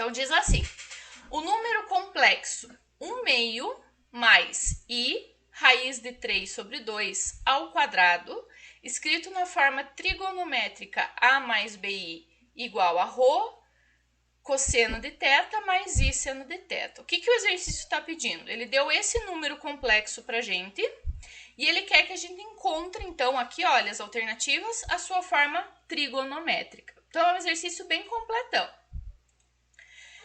Então, diz assim, o número complexo 1/2 mais i raiz de 3 sobre 2 ao quadrado, escrito na forma trigonométrica a mais bi igual a rho, cosseno de θ mais i seno de θ. O que o exercício está pedindo? Ele deu esse número complexo para a gente e ele quer que a gente encontre, então, aqui, olha, as alternativas, a sua forma trigonométrica. Então, é um exercício bem completão.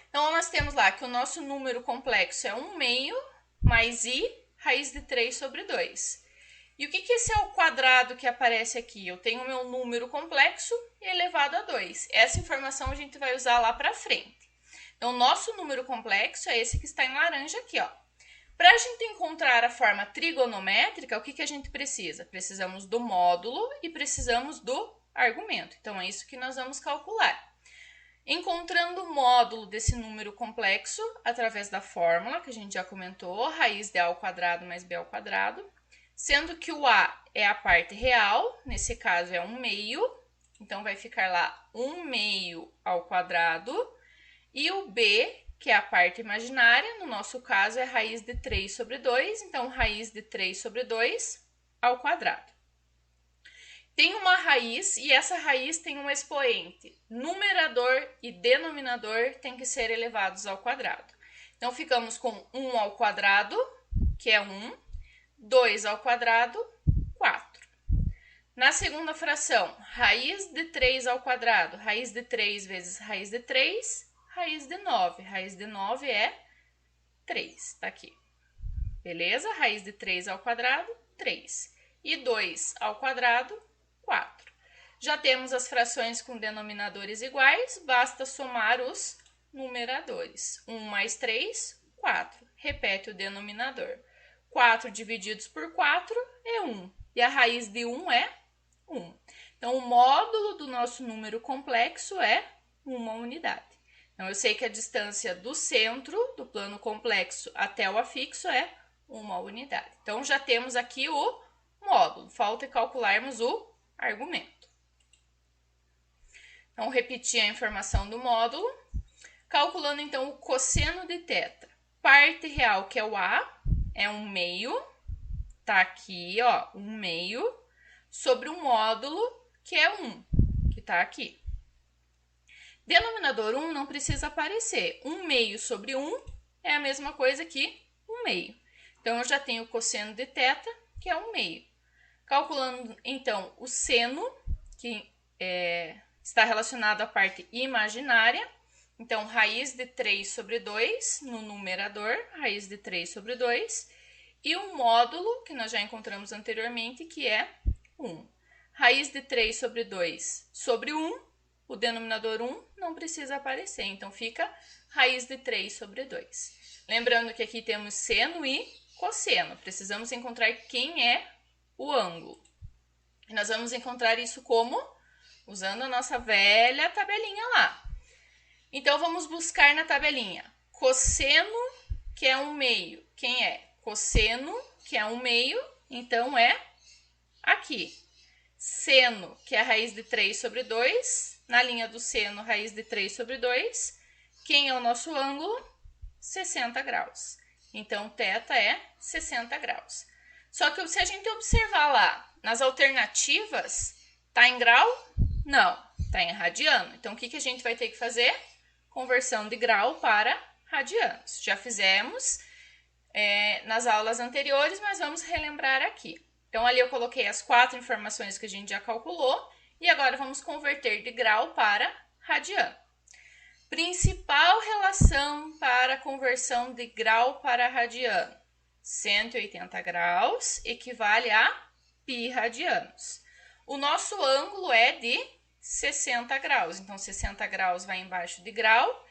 Então, nós temos lá que o nosso número complexo é 1/2 mais i raiz de 3 sobre 2. E o que esse é o quadrado que aparece aqui? Eu tenho o meu número complexo elevado a 2. Essa informação a gente vai usar lá para frente. Então, o nosso número complexo é esse que está em laranja aqui, ó. Para a gente encontrar a forma trigonométrica, o que a gente precisa? Precisamos do módulo e precisamos do argumento. Então, é isso que nós vamos calcular. Encontrando o módulo desse número complexo através da fórmula que a gente já comentou, raiz de a ao quadrado mais b ao quadrado, sendo que o a é a parte real, nesse caso é 1/2, então vai ficar lá 1/2 ao quadrado, e o b, que é a parte imaginária, no nosso caso é raiz de 3 sobre 2, então raiz de 3 sobre 2 ao quadrado. Tem uma raiz e essa raiz tem um expoente. Numerador e denominador têm que ser elevados ao quadrado. Então, ficamos com 1 ao quadrado, que é 1, 2 ao quadrado, 4. Na segunda fração, raiz de 3 ao quadrado, raiz de 3 vezes raiz de 3, raiz de 9. Raiz de 9 é 3, tá aqui. Beleza? Raiz de 3 ao quadrado, 3. E 2 ao quadrado, 4. Já temos as frações com denominadores iguais, basta somar os numeradores. 1 mais 3, 4. Repete o denominador. 4 divididos por 4 é 1. E a raiz de 1 é 1. Então, o módulo do nosso número complexo é 1 unidade. Então, eu sei que a distância do centro do plano complexo até o afixo é 1 unidade. Então, já temos aqui o módulo. Falta calcularmos o argumento. Então, repetir a informação do módulo. Calculando, então, o cosseno de θ. Parte real, que é o a, é 1/2. Tá aqui, ó, 1/2. Sobre o módulo, que é 1, que tá aqui. Denominador 1 não precisa aparecer. 1/2 sobre 1 é a mesma coisa que 1/2. Então, eu já tenho o cosseno de θ, que é 1/2. Calculando, então, o seno, que está relacionado à parte imaginária. Então, raiz de 3 sobre 2 no numerador, raiz de 3 sobre 2. E o módulo, que nós já encontramos anteriormente, que é 1. Raiz de 3 sobre 2 sobre 1, o denominador 1 não precisa aparecer. Então, fica raiz de 3 sobre 2. Lembrando que aqui temos seno e cosseno. Precisamos encontrar quem é o ângulo. E nós vamos encontrar isso como? Usando a nossa velha tabelinha lá. Então, vamos buscar na tabelinha. Cosseno, que é 1/2. Quem é? Cosseno, que é 1/2. Então, é aqui. Seno, que é a raiz de 3 sobre 2. Na linha do seno, raiz de 3 sobre 2. Quem é o nosso ângulo? 60 graus. Então, θ é 60 graus. Só que se a gente observar lá, nas alternativas, tá em grau? Não, tá em radiano. Então, o que a gente vai ter que fazer? Conversão de grau para radianos. Já fizemos nas aulas anteriores, mas vamos relembrar aqui. Então, ali eu coloquei as 4 informações que a gente já calculou e agora vamos converter de grau para radiano. Principal relação para a conversão de grau para radiano. 180 graus equivale a π radianos. O nosso ângulo é de 60 graus, então 60 graus vai embaixo de grau,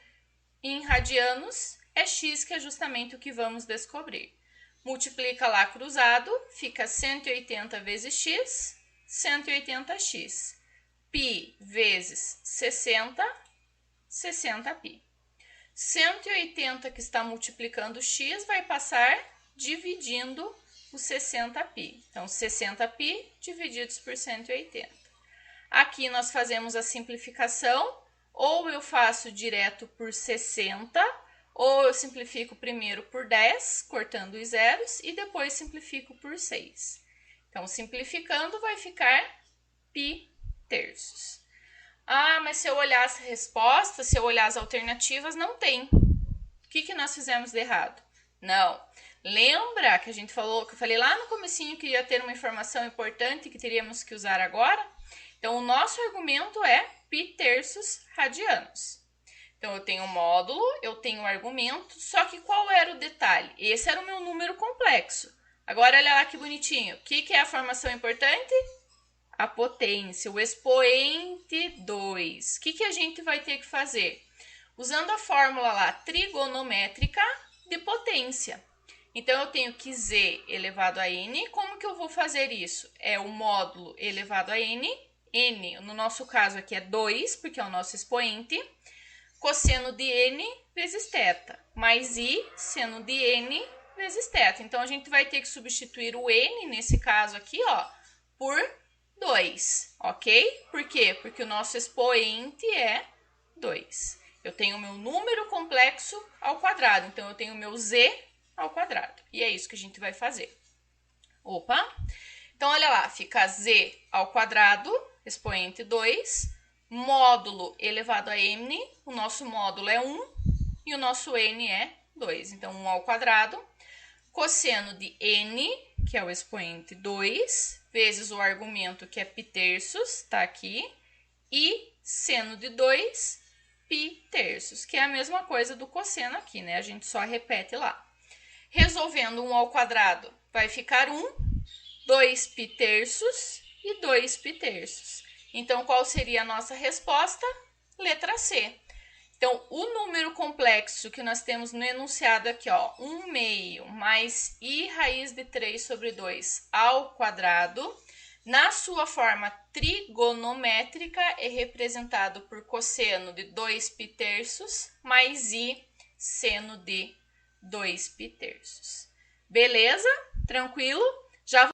e em radianos é x, que é justamente o que vamos descobrir. Multiplica lá cruzado, fica 180 vezes x, 180x. π vezes 60, 60π. 180 que está multiplicando x vai passar dividindo o 60π. Então, 60π divididos por 180. Aqui nós fazemos a simplificação, ou eu faço direto por 60, ou eu simplifico primeiro por 10, cortando os zeros, e depois simplifico por 6. Então, simplificando, vai ficar π terços. Ah, mas se eu olhar as respostas, se eu olhar as alternativas, não tem. O que nós fizemos de errado? Não. Lembra que a gente falou, que eu falei lá no comecinho que ia ter uma informação importante que teríamos que usar agora? Então, o nosso argumento é π terços radianos. Então, eu tenho o módulo, eu tenho o argumento, só que qual era o detalhe? Esse era o meu número complexo. Agora, olha lá que bonitinho. O que é a formação importante? A potência, o expoente 2. O que a gente vai ter que fazer? Usando a fórmula lá trigonométrica de potência. Então, eu tenho que z elevado a n. Como que eu vou fazer isso? É o módulo elevado a n. N, no nosso caso aqui, é 2, porque é o nosso expoente. Cosseno de n vezes θ, mais i seno de n vezes θ. Então, a gente vai ter que substituir o n, nesse caso aqui, ó, por 2, ok? Por quê? Porque o nosso expoente é 2. Eu tenho o meu número complexo ao quadrado, então eu tenho o meu z ao quadrado. E é isso que a gente vai fazer. Opa! Então, olha lá, fica z ao quadrado, expoente 2, módulo elevado a n, o nosso módulo é 1 e o nosso n é 2. Então, 1 ao quadrado, cosseno de n, que é o expoente 2, vezes o argumento, que é π terços, tá aqui, e seno de 2, π terços, que é a mesma coisa do cosseno aqui, né? A gente só repete lá. Resolvendo 1 ao quadrado, vai ficar 1, 2π terços e 2π terços. Então, qual seria a nossa resposta? Letra C. Então, o número complexo que nós temos no enunciado aqui, ó, 1/2 mais i raiz de 3 sobre 2 ao quadrado, na sua forma trigonométrica, é representado por cosseno de 2π terços mais i seno de 2π terços. Beleza? Tranquilo? Já